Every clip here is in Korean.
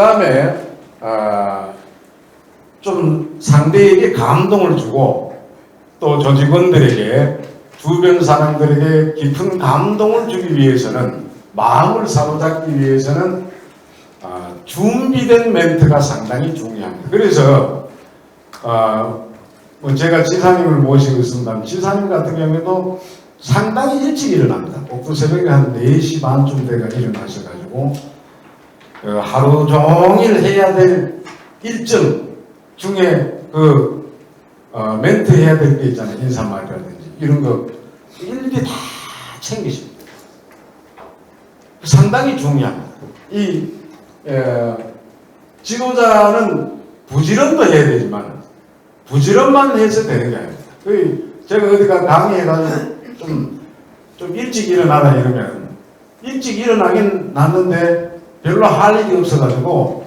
다음에 좀 상대에게 감동을 주고 또 조직원들에게 주변 사람들에게 깊은 감동을 주기 위해서는 마음을 사로잡기 위해서는 준비된 멘트가 상당히 중요합니다. 그래서 뭐 제가 지사님을 모시고 있습니다. 지사님 같은 경우에도 상당히 일찍 일어납니다. 꼭두 새벽에 한 4시 반쯤 돼가 일어나셔가지고 하루 종일 해야 될 일정 중에 멘트 해야 될 게 있잖아요. 인사말이라든지 이런 거 일일이 다 챙기십니다. 상당히 중요합니다. 이 지도자는 부지런도 해야 되지만 부지런만 해서 되는 게 아닙니다. 제가 어디가 강의해가지고 좀 일찍 일어나라 이러면 일찍 일어나긴 났는데 별로 할 일이 없어가지고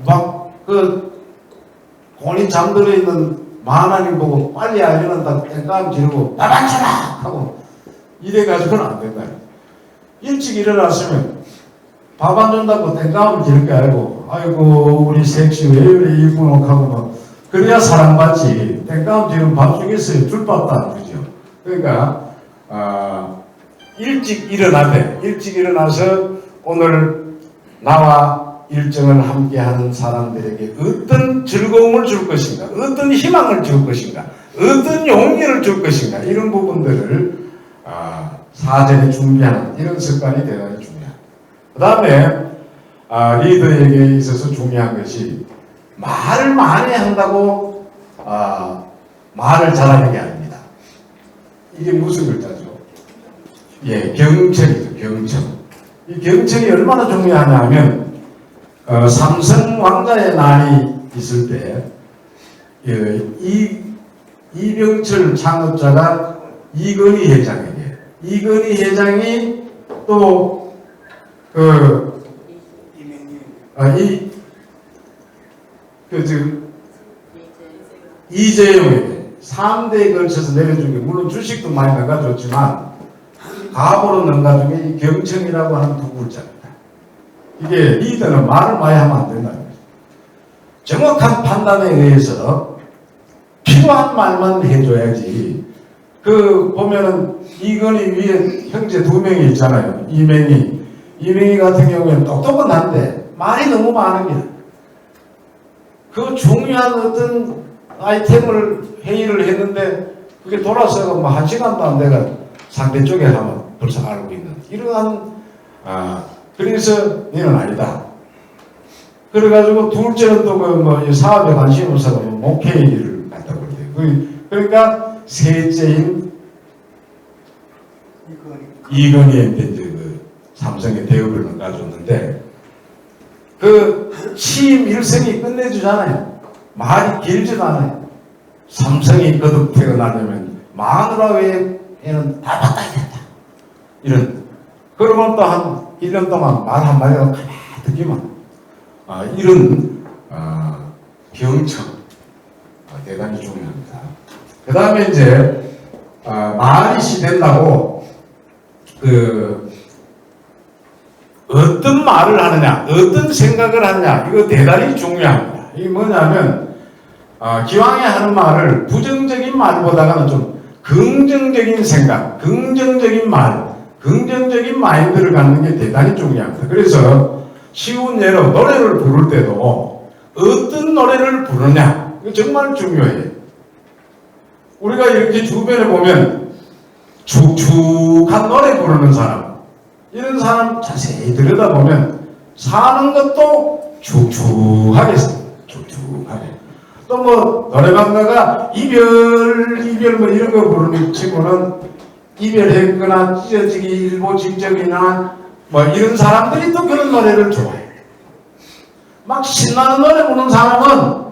막 본인 잠들어 있는 만화님 보고 빨리 일어난다고 땡깡 지르고 나방쳐라 하고 이래가지고는 안 된다. 일찍 일어났으면 밥 안 준다고 땡깡을 지를 게 아니고 아이고 우리 섹시 왜 이래 이쁘노 하고 막 그래야 사랑받지. 땡깡 지르면 밥 주겠어요. 줄 밥도 안 주죠. 그러니까 일찍 일어나되 일찍 일어나서 오늘 나와 일정을 함께하는 사람들에게 어떤 즐거움을 줄 것인가, 어떤 희망을 줄 것인가, 어떤 용기를 줄 것인가 이런 부분들을 사전에 준비하는 이런 습관이 대단히 중요합니다. 그 다음에 리더에게 있어서 중요한 것이 말을 많이 한다고 말을 잘하는 게 아닙니다. 이게 무슨 글자죠? 예, 경청이죠. 경청. 이 경청이 얼마나 중요하냐 하면 삼성 왕자의 날이 있을 때 이병철 창업자가 이건희 회장에게 이건희 회장이 또 이재용에게 3대에 걸쳐서 내려준 게 물론 주식도 많이 넘가줬지만 갑으로 넘가준 게 이 경청이라고 하는 두 글자입니다. 이게 리더는 말을 많이 하면 안 된다는 거죠. 정확한 판단에 의해서 필요한 말만 해줘야지. 보면은 이건희 위에 형제 2명이 있잖아요. 이명희 같은 경우에는 똑똑은 한데 말이 너무 많습니다. 그 중요한 어떤 아이템을 회의를 했는데 그게 돌아서가 뭐 1시간도 안 돼가 상대 쪽에 하면 벌써 알고 있는 이러한 그래서 너는 아니다. 그래가지고 둘째는 또 사업에 관심 없어서 목회의를 갖다 버려요. 그러니까 셋째인 이건희한테 이제 삼성의 대우를 넘겨줬는데 취임 일성이 끝내주잖아요. 말이 길지도 않아요. 삼성이 거듭 태어나려면 마누라 외에는 다 바꿔야 된다. 이런. 그러면 또 한 1년 동안 말 한마디가 가만히 듣기만. 이런 경청 대단히 중요합니다. 그 다음에 이제 말이 시된다고 어떤 말을 하느냐, 어떤 생각을 하느냐 이거 대단히 중요합니다. 이게 뭐냐면 기왕에 하는 말을 부정적인 말보다는 좀 긍정적인 생각, 긍정적인 말, 긍정적인 마인드를 갖는 게 대단히 중요합니다. 그래서 쉬운 예로 노래를 부를 때도 어떤 노래를 부르냐 이거 정말 중요해요. 우리가 이렇게 주변에 보면 축축한 노래 부르는 사람 이런 사람 자세히 들여다보면 사는 것도 축축하게 축축하게 또 노래방 가가 이별 뭐 이런 거 부르는 친구는 이별했거나 찢어지기 일보 직전이나 이런 사람들이 또 그런 노래를 좋아해요. 막 신나는 노래 부르는 사람은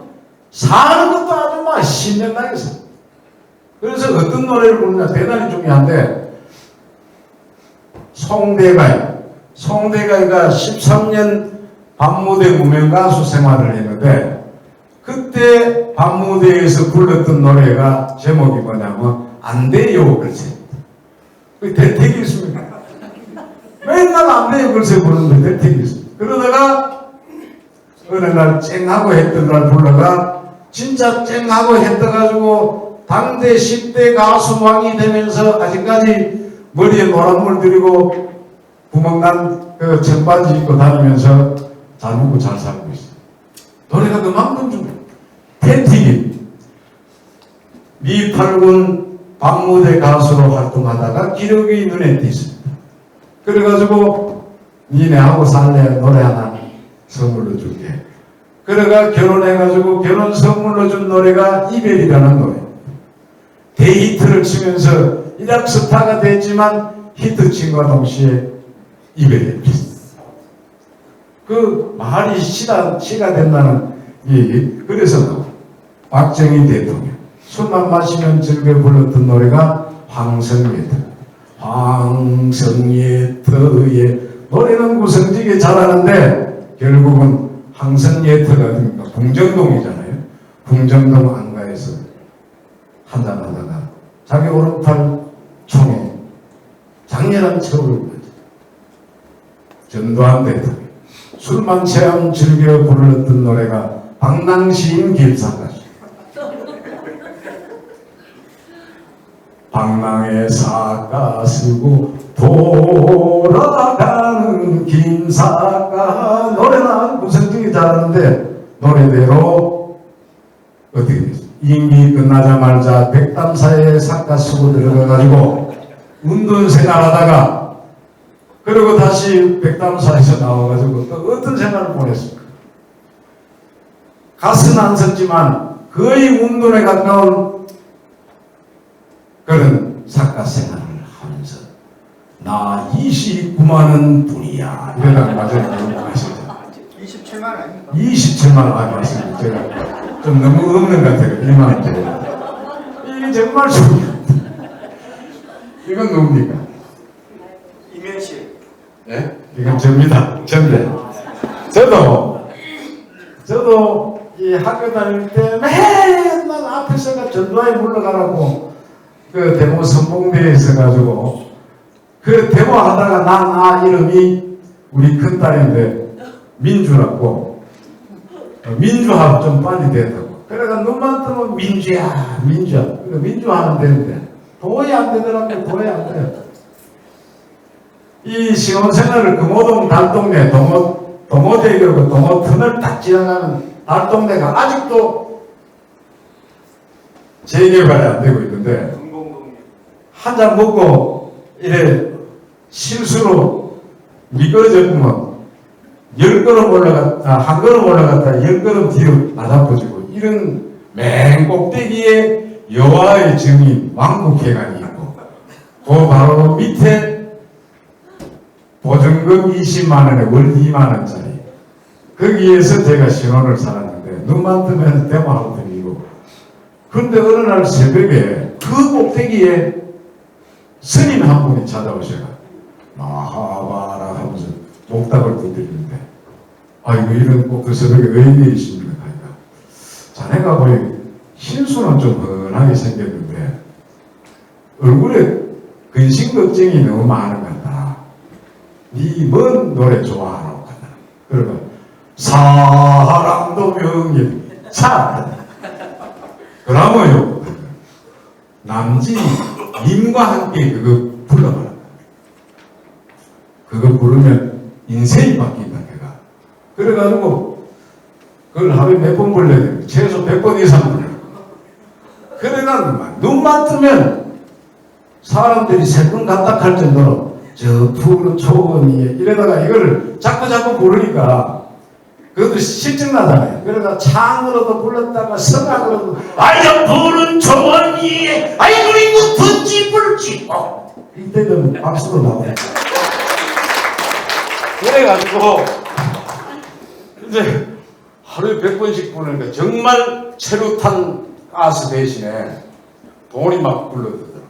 사는 것도 아주 막 신명나게 써. 그래서 어떤 노래를 부르냐 대단히 중요한데 송대가이가 13년 밤무대 무명가수 생활을 했는데 그때 밤무대에서 불렀던 노래가 제목이 뭐냐면 안 돼요 글쎄. 그게 대택이 있습니까? 맨날 안 돼요 글쎄 부르는데 대택이 있습니다. 그러다가 어느 날 쨍하고 했던 날 불러가 진짜 쨍하고 했어가지고 당대 10대 가수왕이 되면서 아직까지 머리에 노란물 들이고 구멍난 그 청바지 입고 다니면서 잘 먹고 잘 살고 있어. 노래가 그만큼 좀 팬티기. 미8군 박무대 가수로 활동하다가 기력이 눈에 띄습니다. 그래가지고 니네하고 살래 노래 하나 선물로 줄게. 그래가 결혼해가지고 결혼 선물로 준 노래가 이별이라는 노래. 데이트를 치면서 일약 스타가 됐지만 히트 친과 동시에 이별이 됐습니다. 그 말이 시가 된다는 얘기. 그래서 박정희 대통령 술만 마시면 즐겨 불렀던 노래가 황성예터. 황성예터의 노래는 구성지게 잘하는데 결국은 황성예터가 궁정동이잖아요. 궁정동 안가에서 한잔하다가 자기 오른팔 총에 장렬한 처우를 받죠. 전두환 대통령 술만 체험 즐겨 불렀던 노래가 방랑시인 길상가시. 방랑에 사가 쓰고 돌아가는 김사가. 노래는 구성지게 잘하는데 노래대로 어떻게 됐어요? 임기 끝나자마자 백담사에 사가 쓰고 들어가가지고 운동 생활하다가 그리고 다시 백담사에서 나와가지고 또 어떤 생활을 보냈습니까? 가스는 안 썼지만 거의 운동에 가까운 그런 사가 생활을 하면서 나 29만원 뿐이야 이러다가 맞아요. 27만 아닙니까? 27만 원 맞습니다. 제가 좀 너무 없는 것 같아요. 1만 원짜리. 이게 정말 중요합니다. 이건 누굽니까? 이면식. 네? 이건 접니다. 전대. 저도 이 학교 다닐 때 맨날 앞에서가 전두환이 물러가라고 그 데모 선봉대에 있어가지고 그 데모 하다가 난 이름이 우리 큰딸인데 민주라고 민주하고 좀 빨리 됐다고. 그래가 눈만 뜨면 민주야. 그래 민주하면 되는데 도저히 안 되더라고요. 도저히 안 돼요. 이 시원생활을 금호동 달동네 동호대교고 동호터널 딱 지나가는 달동네가 아직도 재개발이 안 되고 있는데 한잔 먹고 이래 실수로 미끄러졌구먼 10걸음 올라갔다, 한 걸음 올라갔다 10걸음 뒤로 낮아버지고 이런 맨 꼭대기에 여호와의 증인 왕국회관이 있고 그 바로 밑에 보증금 20만원에 월 2만원짜리 거기에서 제가 신혼을 살았는데 눈만 뜨면 대마하고 다니고 그런데 어느 날 새벽에 그 꼭대기에 스님 한 분이 찾아오셔가 마하바라 하면서 목탁을 두드리는데 아이고 이런 꼭 그 새벽에 웬일이십니까? 하니까 자네가 보니 신수는 좀 훤하게 생겼는데 얼굴에 근심 걱정이 너무 많은 것 같다. 니 뭔 노래 좋아하노? 그러면 사랑도 명예 차 그러면요 남진이 님과 함께 그거 불러봐라. 그거 부르면 인생이 바뀐다 내가. 그래가지고 그걸 하루에 몇 번 불러야 돼. 최소 100번 이상 불러. 그래가 눈만 뜨면 사람들이 새끈 감닥할 정도로 저 푸른 초원 위에 이러다가 이걸 자꾸 부르니까 그것도 실증나잖아요. 그러다 창으로도 불렀다가 성악으로도 아저 푸른 초원 위에 아이 그리고 던지 불지 이때는 박수로 나와요. 그래가지고 이제 하루에 100번씩 부르니까 정말 체류탄 가스 대신에 돈이 막 불러들더라고요.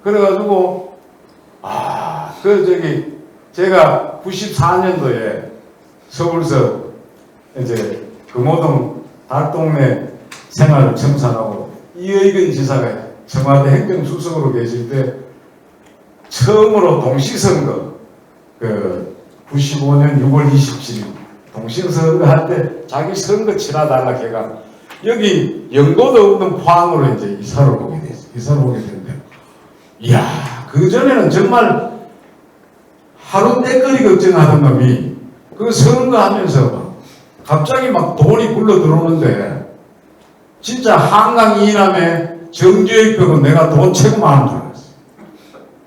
그래가지고 제가 94년도에 서울서 이제 금호동 달동네 생활을 청산하고 이의근 지사가 청와대 행정수석으로 계실 때 처음으로 동시선거 95년 6월 27일 동심선거 할 때 자기 선거 치러달라 해가 여기 연고도 없는 포항으로 이제 이사를 오게 됐어요. 이사를 오게 됐는데, 이야, 그전에는 정말 하루 때거리 걱정하던 놈이 그 선거하면서 갑자기 막 돈이 굴러 들어오는데, 진짜 한강 이남에 정주행 벽은 내가 돈 최고 많은 줄 알았어.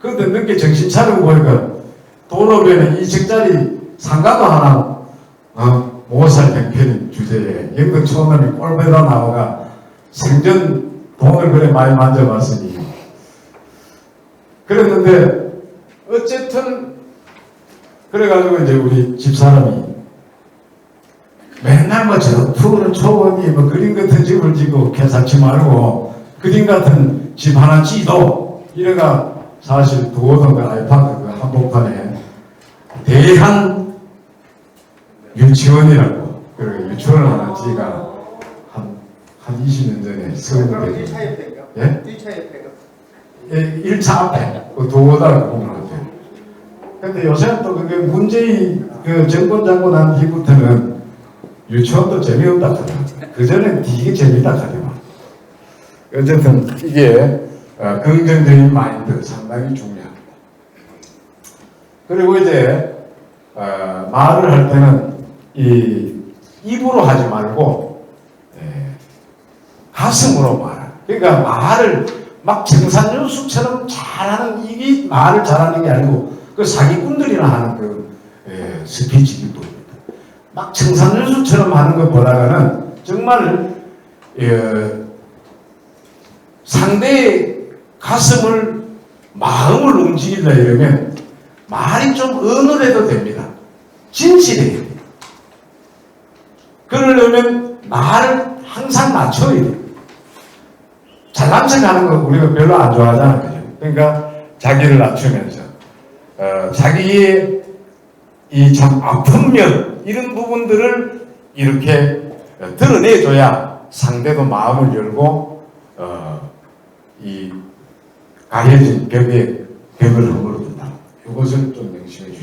그런데 늦게 정신 차리고 보니까 도로변에 2층짜리 상가도 하나 못살 형편인 주제에 연극 초놈이 꼴배로 나와가 생전 돈을 그래 많이 만져봤으니 그랬는데 어쨌든 그래가지고 이제 우리 집사람이 맨날 뭐 저 푸른 초원이 뭐 그림 같은 집을 짓고 개사치 말고 그림 같은 집 하나 지도 이래가 사실 두어던 그 아이파크 그 한복판에 대한 유치원이라고 그 유치원을 하나 지가 한 20년 전에 그럼 서울에 1차 옆에가? 예? 1차 옆에가? 예, 1차 앞에 그 두어다가 보면 같아요. 근데 요새는 또 그게 문재인 그 정권 잡고 난 뒤부터는 유치원도 재미없다 하더라. 그전엔 되게 재미있다 하더라. 어쨌든 이게 긍정적인 마인드 상당히 중요합니다. 그리고 이제 말을 할 때는 이 입으로 하지 말고 가슴으로 말을. 그러니까 말을 막 정산유수처럼 잘하는 이게 말을 잘하는 게 아니고 그 사기꾼들이나 하는 그 스피치기도 막 정산유수처럼 하는 것보다는 정말 상대의 가슴을 마음을 움직이려 이러면 말이 좀 어눌해도 됩니다. 진실해야 돼요. 그러려면 말을 항상 낮춰야 돼요. 잘난 척하는 거 우리가 별로 안 좋아하잖아요. 그죠? 그러니까 자기를 낮추면서 자기의 이 참 아픈 면 이런 부분들을 이렇게 드러내줘야 상대도 마음을 열고 이 가려진 벽을 허물어준다. 이것을 좀 명심해 주십시오.